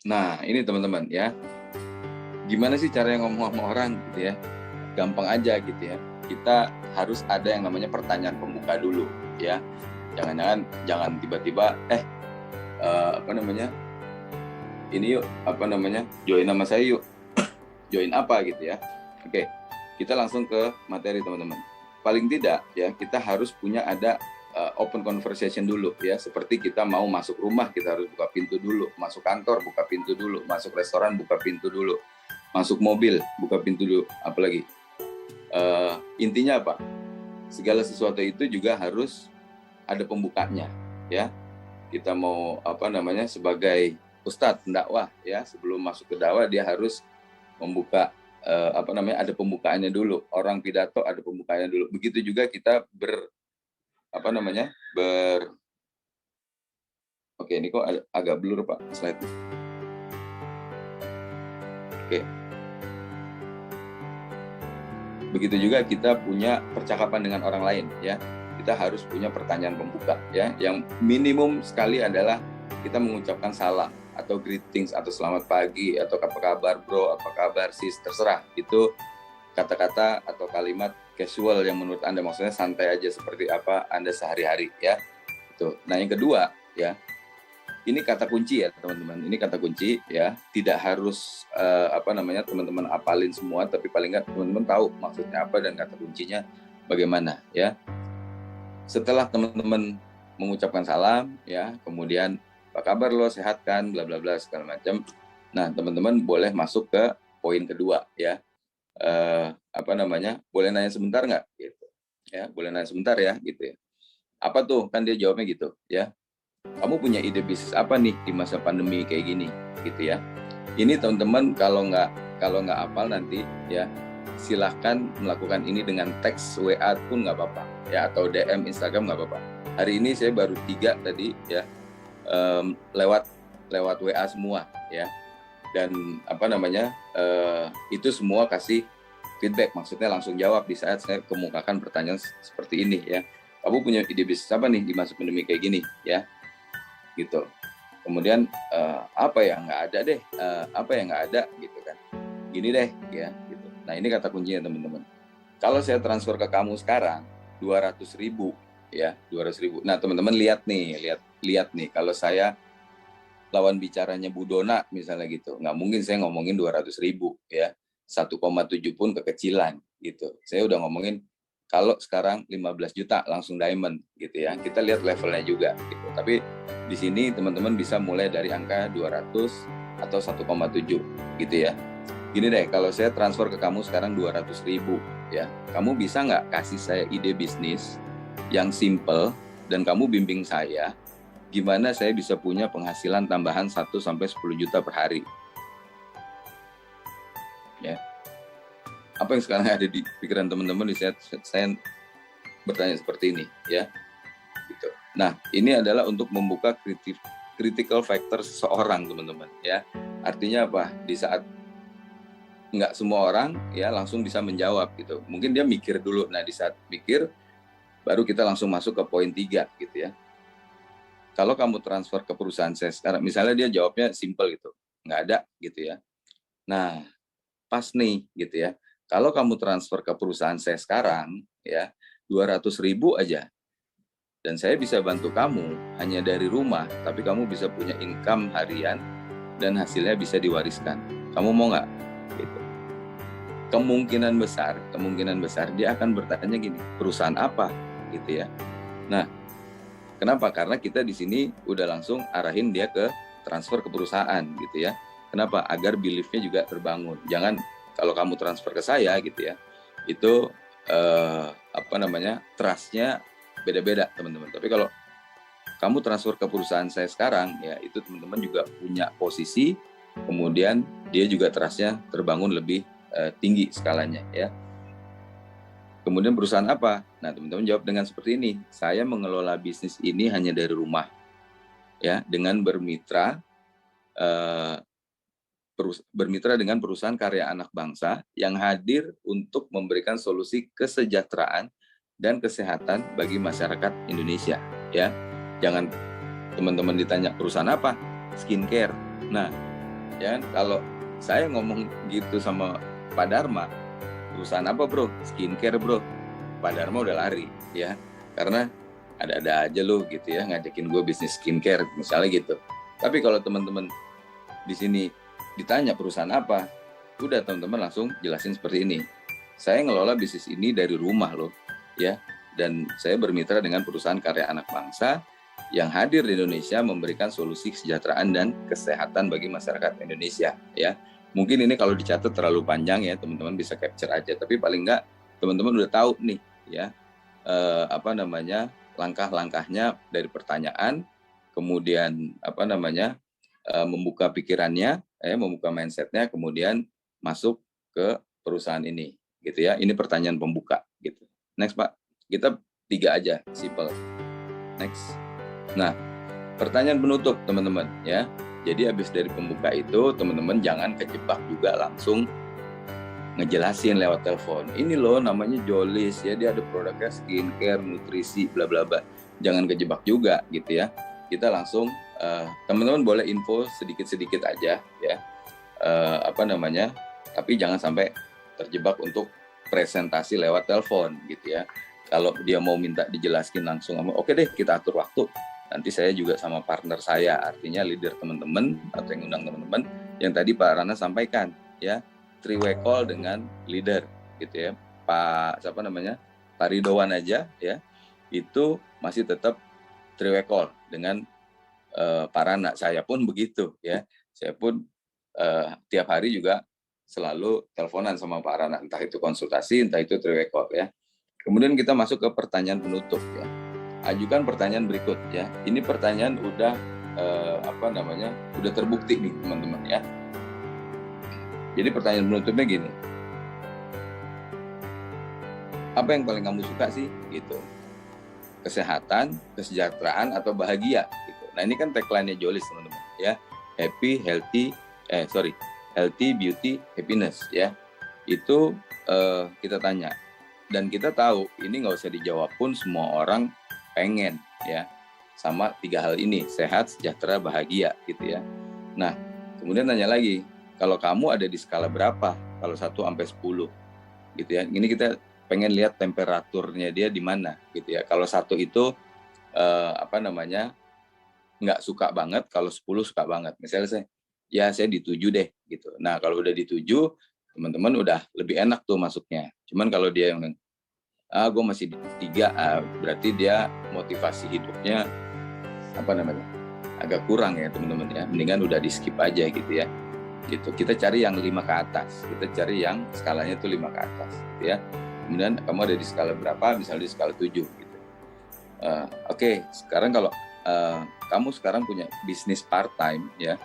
Nah, ini teman-teman ya. Gimana sih cara ngomong sama orang gitu ya? Gampang aja gitu ya. Kita harus ada yang namanya pertanyaan pembuka dulu ya. Jangan tiba-tiba ini yuk join sama saya yuk. Join apa gitu ya. Oke. Kita langsung ke materi teman-teman. Paling tidak ya kita harus punya ada open conversation dulu ya, seperti kita mau masuk rumah kita harus buka pintu dulu, masuk kantor buka pintu dulu, masuk restoran buka pintu dulu, masuk mobil buka pintu dulu, apalagi intinya apa, segala sesuatu itu juga harus ada pembukanya ya. Kita mau sebagai ustadz pendakwah ya, sebelum masuk ke dakwah dia harus membuka ada pembukaannya dulu. Orang pidato ada pembukaannya dulu. Begitu juga kita Oke, ini kok agak blur Pak slide. Oke. Begitu juga kita punya percakapan dengan orang lain ya. Kita harus punya pertanyaan pembuka ya. Yang minimum sekali adalah kita mengucapkan salam atau greetings atau selamat pagi atau apa kabar bro, apa kabar sis, terserah. Itu kata-kata atau kalimat casual yang menurut Anda maksudnya santai aja seperti apa Anda sehari-hari ya. Itu. Nah, yang kedua ya. Ini kata kunci ya teman-teman. Ini kata kunci ya. Tidak harus teman-teman apalin semua, tapi paling nggak teman-teman tahu maksudnya apa dan kata kuncinya bagaimana ya. Setelah teman-teman mengucapkan salam ya, kemudian apa kabar lo, sehat kan, bla bla bla segala macam. Nah, teman-teman boleh masuk ke poin kedua ya. Boleh nanya sebentar nggak gitu ya, boleh nanya sebentar ya gitu ya. Apa tuh, kan dia jawabnya gitu ya, kamu punya ide bisnis apa nih di masa pandemi kayak gini gitu ya. Ini teman-teman kalau nggak hafal nanti ya, silahkan melakukan ini dengan teks WA pun nggak apa-apa ya, atau DM Instagram nggak apa-apa. Hari ini saya baru 3 tadi ya, lewat WA semua ya. Dan itu semua kasih feedback, maksudnya langsung jawab di saat saya kemukakan pertanyaan seperti ini ya. Kamu punya ide bisnis apa nih di masa pandemi kayak gini ya, gitu. Kemudian apa yang nggak ada gitu kan, gini deh ya gitu. Nah, ini kata kuncinya teman-teman. Kalau saya transfer ke kamu sekarang 200.000 ya, 200.000. Nah, teman-teman lihat nih kalau saya lawan bicaranya Bu Dona misalnya gitu, nggak mungkin saya ngomongin 200.000 ya, 1,7 pun kekecilan gitu. Saya udah ngomongin kalau sekarang 15 juta langsung diamond gitu ya. Kita lihat levelnya juga gitu. Tapi di sini teman-teman bisa mulai dari angka 200 atau 1,7 gitu ya. Gini deh, kalau saya transfer ke kamu sekarang 200.000 ya, kamu bisa nggak kasih saya ide bisnis yang simple dan kamu bimbing saya gimana saya bisa punya penghasilan tambahan 1-10 juta per hari. Ya. Apa yang sekarang ada di pikiran teman-teman di saat saya bertanya seperti ini ya. Gitu. Nah, ini adalah untuk membuka critical factor seseorang teman-teman ya. Artinya apa? Di saat nggak semua orang ya langsung bisa menjawab gitu. Mungkin dia mikir dulu. Nah, di saat mikir baru kita langsung masuk ke poin 3 gitu ya. Kalau kamu transfer ke perusahaan saya sekarang, misalnya dia jawabnya simple gitu, nggak ada gitu ya. Nah, pas nih gitu ya. Kalau kamu transfer ke perusahaan saya sekarang ya, 200.000 aja. Dan saya bisa bantu kamu hanya dari rumah, tapi kamu bisa punya income harian dan hasilnya bisa diwariskan. Kamu mau nggak? Gitu. Kemungkinan besar dia akan bertanya gini, perusahaan apa? Gitu ya. Nah, kenapa? Karena kita di sini udah langsung arahin dia ke transfer ke perusahaan gitu ya. Kenapa? Agar belief-nya juga terbangun. Jangan kalau kamu transfer ke saya gitu ya, itu trust-nya beda-beda teman-teman. Tapi kalau kamu transfer ke perusahaan saya sekarang ya, itu teman-teman juga punya posisi, kemudian dia juga trust-nya terbangun lebih tinggi skalanya ya. Kemudian perusahaan apa? Nah, teman-teman jawab dengan seperti ini. Saya mengelola bisnis ini hanya dari rumah, ya, dengan bermitra dengan perusahaan karya anak bangsa yang hadir untuk memberikan solusi kesejahteraan dan kesehatan bagi masyarakat Indonesia. Ya, jangan teman-teman ditanya perusahaan apa, skincare. Nah, Ya, kalau saya ngomong gitu sama Pak Dharma, perusahaan apa bro? Skincare bro. Pak Dharma udah lari, ya, karena ada-ada aja lo gitu ya ngajakin gue bisnis skincare misalnya gitu. Tapi kalau teman-teman di sini ditanya perusahaan apa, udah teman-teman langsung jelasin seperti ini. Saya ngelola bisnis ini dari rumah loh, ya, dan saya bermitra dengan perusahaan karya anak bangsa yang hadir di Indonesia memberikan solusi kesejahteraan dan kesehatan bagi masyarakat Indonesia, ya. Mungkin ini kalau dicatat terlalu panjang ya, teman-teman bisa capture aja, tapi paling enggak teman-teman udah tahu nih, ya, langkah-langkahnya dari pertanyaan, kemudian membuka pikirannya, membuka mindsetnya, kemudian masuk ke perusahaan ini, gitu ya. Ini pertanyaan pembuka, gitu. Next Pak, kita 3 aja, simple. Next. Nah, pertanyaan penutup teman-teman ya. Jadi habis dari pembuka itu teman-teman jangan kejebak juga langsung ngejelasin lewat telepon. Ini loh namanya Jolis ya, dia ada produknya skincare, nutrisi, bla bla bla. Jangan kejebak juga gitu ya. Kita langsung teman-teman boleh info sedikit-sedikit aja ya. Tapi jangan sampai terjebak untuk presentasi lewat telepon gitu ya. Kalau dia mau minta dijelaskin langsung, oke deh kita atur waktu. Nanti saya juga sama partner saya, artinya leader teman-teman atau yang undang teman-teman yang tadi Pak Rana sampaikan ya, 3-way call dengan leader gitu ya. Pak Ridwan aja ya, itu masih tetap 3-way call dengan Pak Rana. Saya pun begitu ya. Saya pun tiap hari juga selalu teleponan sama Pak Rana, entah itu konsultasi, entah itu 3-way call ya. Kemudian kita masuk ke pertanyaan penutup ya. Ajukan pertanyaan berikut ya. Ini pertanyaan udah udah terbukti nih teman-teman ya. Jadi pertanyaan penutupnya gini. Apa yang paling kamu suka sih gitu? Kesehatan, kesejahteraan atau bahagia gitu. Nah, ini kan tagline-nya Jolis teman-teman ya. Healthy, beauty, happiness ya. Itu kita tanya. Dan kita tahu ini nggak usah dijawab pun semua orang pengen ya sama 3 hal ini, sehat, sejahtera, bahagia gitu ya. Nah, kemudian tanya lagi, kalau kamu ada di skala berapa? Kalau 1 sampai 10 gitu ya. Ini kita pengen lihat temperaturnya dia di mana gitu ya. Kalau 1 itu nggak suka banget, kalau 10 suka banget. Misalnya saya di 7 deh gitu. Nah, kalau udah di 7, teman-teman udah lebih enak tuh masuknya. Cuman kalau dia yang gue masih di 3, berarti dia motivasi hidupnya agak kurang ya teman-teman ya. Mendingan udah di skip aja gitu ya. Gitu. Kita cari yang 5 ke atas. Kita cari yang skalanya itu 5 ke atas gitu ya. Kemudian kamu ada di skala berapa? Misalnya di skala 7 gitu. Oke, sekarang kalau kamu sekarang punya bisnis part time ya.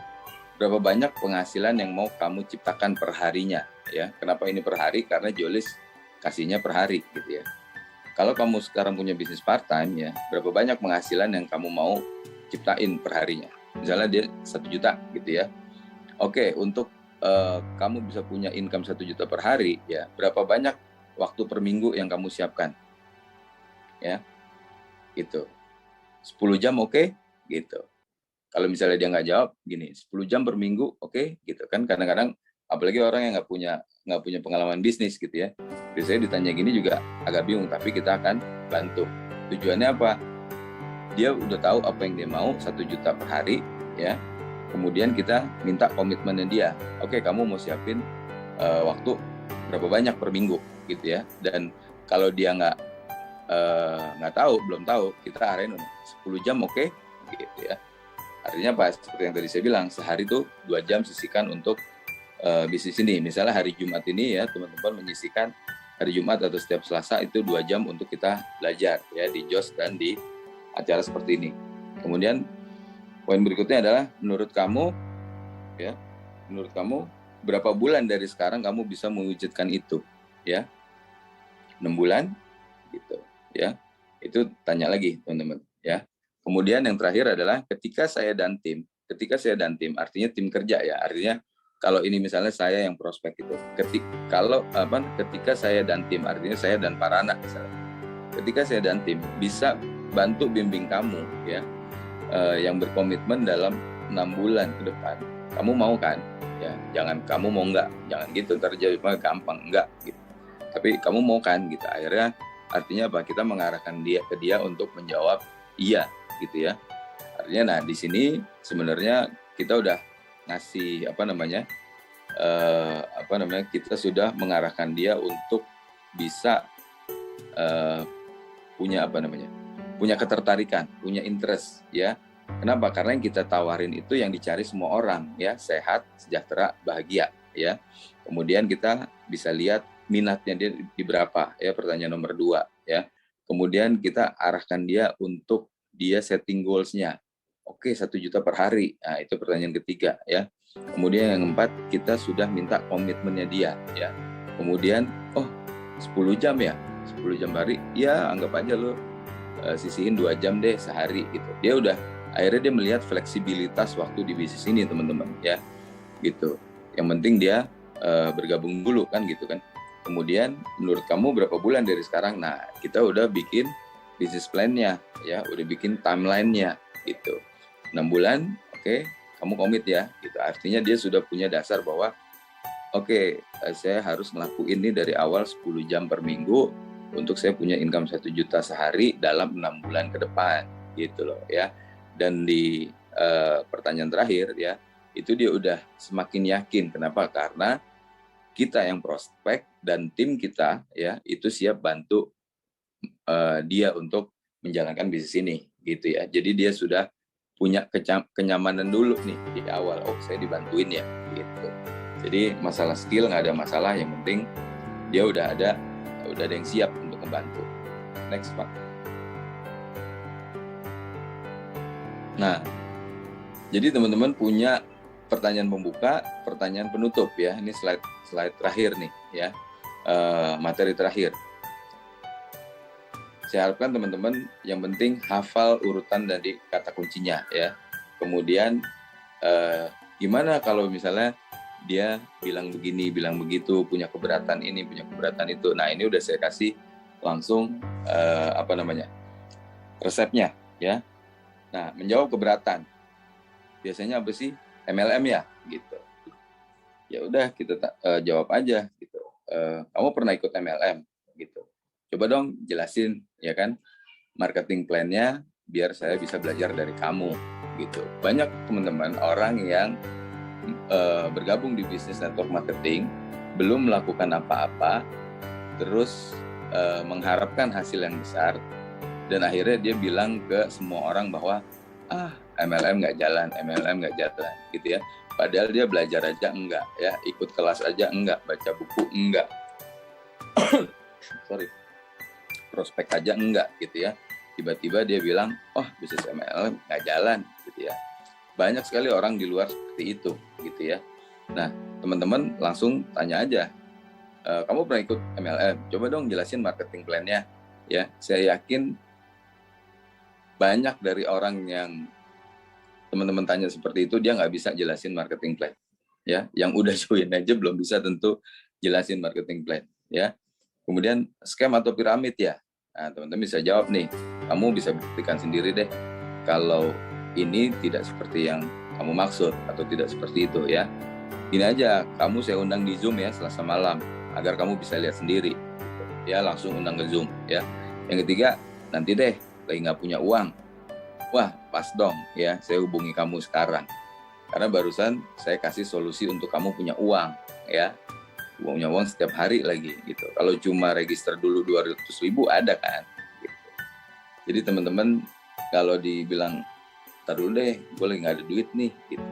Berapa banyak penghasilan yang mau kamu ciptakan per harinya ya. Kenapa ini per hari? Karena Jolis kasihnya per hari gitu ya. Kalau kamu sekarang punya bisnis part time ya, berapa banyak penghasilan yang kamu mau ciptain per harinya? Misalnya dia 1 juta gitu ya. Oke, untuk kamu bisa punya income 1 juta per hari ya, berapa banyak waktu per minggu yang kamu siapkan? Ya. Gitu. 10 jam oke? Gitu. Kalau misalnya dia nggak jawab gini, 10 jam per minggu oke? Gitu kan kadang-kadang apalagi orang yang nggak punya pengalaman bisnis gitu ya. Biasanya ditanya gini juga agak bingung, tapi kita akan bantu. Tujuannya apa? Dia udah tahu apa yang dia mau, 1 juta per hari ya. Kemudian kita minta komitmennya dia. Oke, kamu mau siapin waktu berapa banyak per minggu gitu ya. Dan kalau dia belum tahu, kita arahin 10 jam oke? Gitu ya. Artinya apa? Seperti yang tadi saya bilang, sehari tuh 2 jam sisihkan untuk bisnis ini. Misalnya hari Jumat ini ya, teman-teman menyisihkan hari Jumat atau setiap Selasa itu 2 jam untuk kita belajar ya di JOS dan di acara seperti ini. Kemudian poin berikutnya adalah menurut kamu berapa bulan dari sekarang kamu bisa mewujudkan itu ya? 6 bulan gitu ya. Itu tanya lagi teman-teman ya. Kemudian yang terakhir adalah ketika saya dan tim artinya tim kerja ya. Artinya kalau ini misalnya saya yang prospek itu, ketika saya dan tim, artinya saya dan para anak misalnya. Ketika saya dan tim bisa bantu bimbing kamu ya, yang berkomitmen dalam 6 bulan ke depan Kamu mau kan? Ya, jangan kamu mau enggak, jangan gitu, ntar jawabnya gampang enggak gitu. Tapi kamu mau kan gitu. Akhirnya artinya apa? Kita mengarahkan dia ke dia untuk menjawab iya gitu ya. Artinya nah di sini sebenarnya kita udah ngasih kita sudah mengarahkan dia untuk bisa punya ketertarikan, punya interest ya. Kenapa? Karena yang kita tawarin itu yang dicari semua orang ya, sehat, sejahtera, bahagia ya. Kemudian kita bisa lihat minatnya dia di berapa ya, pertanyaan nomor 2 ya. Kemudian kita arahkan dia untuk dia setting goals-nya. Oke, 1 juta per hari. Nah, itu pertanyaan ketiga ya. Kemudian yang keempat, kita sudah minta komitmennya dia ya. Kemudian 10 jam ya, 10 jam hari, ya anggap aja lo sisihin 2 jam deh sehari gitu. Dia udah akhirnya dia melihat fleksibilitas waktu di bisnis ini teman-teman ya gitu. Yang penting dia bergabung dulu kan gitu kan. Kemudian menurut kamu berapa bulan dari sekarang? Nah, kita udah bikin bisnis plan-nya ya, udah bikin timeline-nya gitu. 6 bulan, oke, kamu komit ya gitu. Artinya dia sudah punya dasar bahwa oke, saya harus ngelakuin ini dari awal 10 jam per minggu untuk saya punya income 1 juta sehari dalam 6 bulan ke depan gitu loh ya. Dan di pertanyaan terakhir ya, itu dia udah semakin yakin. Kenapa? Karena kita yang prospek dan tim kita ya itu siap bantu dia untuk menjalankan bisnis ini gitu ya. Jadi dia sudah punya kenyamanan dulu nih di awal. Oh, saya dibantuin ya gitu. Jadi masalah skill nggak ada masalah, yang penting dia udah ada yang siap untuk membantu. Next Pak. Nah, jadi teman-teman punya pertanyaan pembuka, pertanyaan penutup ya. Ini slide terakhir nih ya, materi terakhir. Saya harapkan teman-teman yang penting hafal urutan dari kata kuncinya ya. Kemudian gimana kalau misalnya dia bilang begini, bilang begitu, punya keberatan ini, punya keberatan itu. Nah, ini udah saya kasih langsung resepnya ya. Nah, menjawab keberatan. Biasanya apa sih? MLM ya gitu. Ya udah kita jawab aja gitu. Kamu pernah ikut MLM gitu. Coba dong jelasin ya kan marketing plan-nya biar saya bisa belajar dari kamu gitu. Banyak teman-teman orang yang bergabung di bisnis network marketing belum melakukan apa-apa, terus mengharapkan hasil yang besar, dan akhirnya dia bilang ke semua orang bahwa MLM nggak jalan gitu ya. Padahal dia belajar aja enggak ya, ikut kelas aja enggak, baca buku enggak, prospek aja enggak gitu ya. Tiba-tiba dia bilang, bisnis MLM nggak jalan gitu ya. Banyak sekali orang di luar seperti itu gitu ya. Nah, teman-teman langsung tanya aja, kamu pernah ikut MLM? Coba dong jelasin marketing plan-nya ya. Saya yakin banyak dari orang yang teman-teman tanya seperti itu, dia nggak bisa jelasin marketing plan ya. Yang udah join aja belum bisa tentu jelasin marketing plan ya. Kemudian scam atau piramid ya. Nah, teman-teman bisa jawab nih, kamu bisa buktikan sendiri deh kalau ini tidak seperti yang kamu maksud atau tidak seperti itu ya. Gini aja, kamu saya undang di Zoom ya Selasa malam agar kamu bisa lihat sendiri ya, langsung undang ke Zoom ya. Yang ketiga, nanti deh lagi nggak punya uang, wah pas dong ya, saya hubungi kamu sekarang karena barusan saya kasih solusi untuk kamu punya uang ya, punya uang setiap hari lagi gitu. Kalau cuma register dulu 200.000 ada kan gitu. Jadi teman-teman kalau dibilang tar dulu deh, gue lagi nggak ada duit nih gitu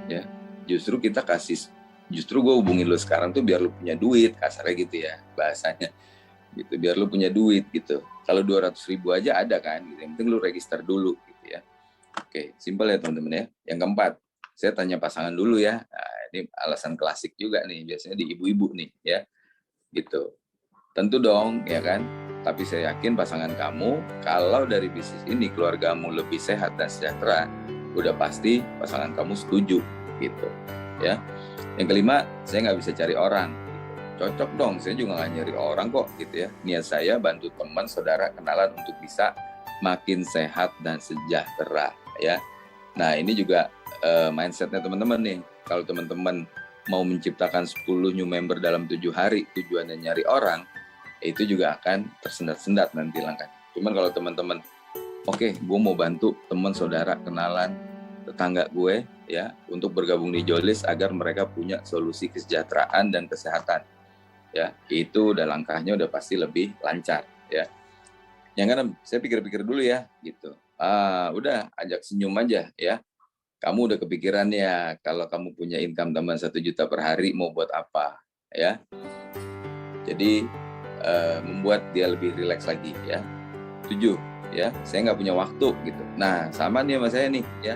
ya, justru gue hubungin lo sekarang tuh biar lo punya duit, kasarnya gitu ya bahasanya gitu, biar lo punya duit gitu. Kalau 200.000 aja ada kan gitu, yang penting lo register dulu gitu ya. Oke, simpel ya teman-teman ya. Yang keempat, saya tanya pasangan dulu ya. Nah, ini alasan klasik juga nih, biasanya di ibu-ibu nih ya gitu. Tentu dong ya kan, tapi saya yakin pasangan kamu kalau dari bisnis ini keluargamu lebih sehat dan sejahtera, udah pasti pasangan kamu setuju gitu ya. Yang kelima, saya nggak bisa cari orang gitu. Cocok dong, saya juga nggak nyari orang kok gitu ya. Niat saya bantu teman saudara kenalan untuk bisa makin sehat dan sejahtera ya. Nah, ini juga mindsetnya teman-teman nih. Kalau teman-teman mau menciptakan 10 new member dalam 7 hari, tujuannya nyari orang, itu juga akan tersendat-sendat nanti langkah. Cuman kalau teman-teman, oke, gue mau bantu teman, saudara, kenalan, tetangga gue, ya, untuk bergabung di Jolis agar mereka punya solusi kesejahteraan dan kesehatan. Ya, itu udah langkahnya udah pasti lebih lancar, ya. Yang kan saya pikir-pikir dulu ya, gitu. Udah ajak senyum aja, ya. Kamu udah kepikiran ya, kalau kamu punya income tambahan 1 juta per hari mau buat apa, ya. Jadi membuat dia lebih rileks lagi, ya. 7, ya. Saya nggak punya waktu gitu. Nah, sama nih sama saya nih, ya.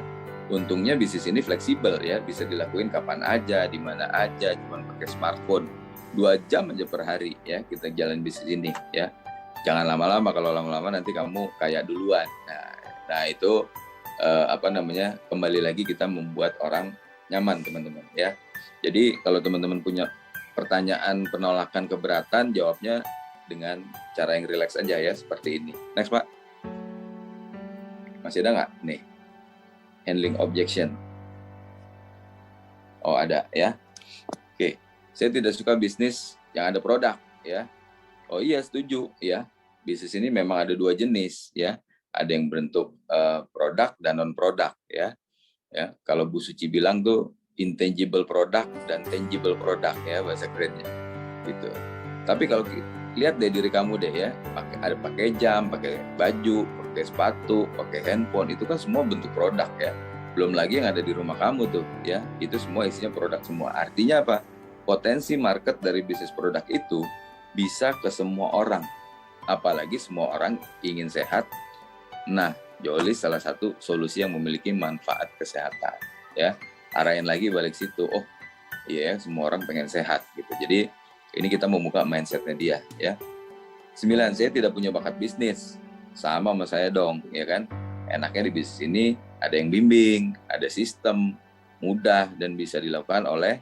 Untungnya bisnis ini fleksibel, ya, bisa dilakuin kapan aja, di mana aja, cuma pakai smartphone. 2 jam aja per hari, ya, kita jalan bisnis ini, ya. Jangan lama-lama, kalau lama-lama nanti kamu kayak duluan. Nah itu kembali lagi kita membuat orang nyaman, teman-teman, ya. Jadi kalau teman-teman punya pertanyaan, penolakan, keberatan, jawabnya dengan cara yang rileks aja, ya, seperti ini. Next, Pak. Masih ada nggak? Nih, handling objection. Oh, ada, ya. Oke, saya tidak suka bisnis yang ada produk, ya. Oh iya, setuju, ya. Bisnis ini memang ada 2 jenis, ya. Ada yang bentuk produk dan non produk, ya. Ya, kalau Bu Suci bilang tuh intangible product dan tangible product, ya, bahasa kerennya. Gitu. Tapi kalau lihat deh diri kamu deh, ya, pakai jam, pakai baju, pakai sepatu, pakai handphone, itu kan semua bentuk produk, ya. Belum lagi yang ada di rumah kamu tuh, ya. Itu semua isinya produk semua. Artinya apa? Potensi market dari bisnis produk itu bisa ke semua orang. Apalagi semua orang ingin sehat. Nah, Jolis salah satu solusi yang memiliki manfaat kesehatan, ya. Arahin lagi balik situ. Oh, iya, semua orang pengen sehat gitu. Jadi ini kita membuka mindsetnya dia, ya. 9, saya tidak punya bakat bisnis. Sama saya dong, ya kan. Enaknya di bisnis ini ada yang bimbing, ada sistem, mudah dan bisa dilakukan oleh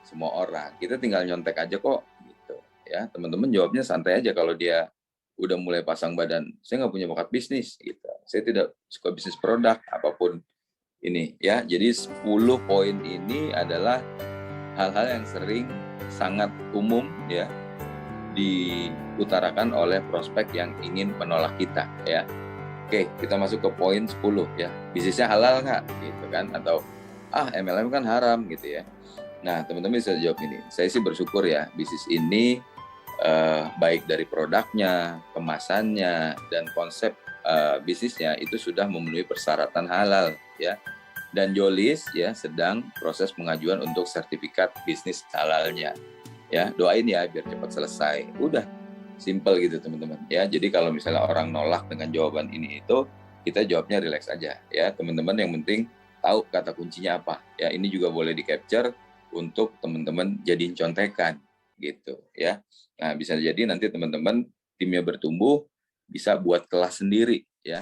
semua orang. Kita tinggal nyontek aja kok, gitu, ya. Teman-teman jawabnya santai aja kalau dia udah mulai pasang badan. Saya nggak punya bakat bisnis, gitu. Saya tidak suka bisnis produk apapun ini, ya. Jadi 10 poin ini adalah hal-hal yang sering sangat umum, ya, diutarakan oleh prospek yang ingin menolak kita, ya. Oke, kita masuk ke poin 10, ya. Bisnisnya halal nggak, gitu kan? Atau MLM kan haram, gitu ya. Nah, teman-teman bisa jawab ini. Saya sih bersyukur, ya, bisnis ini baik dari produknya, kemasannya, dan konsep bisnisnya itu sudah memenuhi persyaratan halal, ya. Dan Jolis, ya, sedang proses pengajuan untuk sertifikat bisnis halalnya, ya. Doain ya biar cepat selesai. Udah simple gitu, teman-teman, ya. Jadi kalau misalnya orang nolak dengan jawaban ini itu, kita jawabnya rileks aja, ya, teman-teman. Yang penting tahu kata kuncinya apa, ya. Ini juga boleh di capture untuk teman-teman jadiin contekan, gitu, ya. Nah, bisa jadi nanti teman-teman timnya bertumbuh, bisa buat kelas sendiri, ya.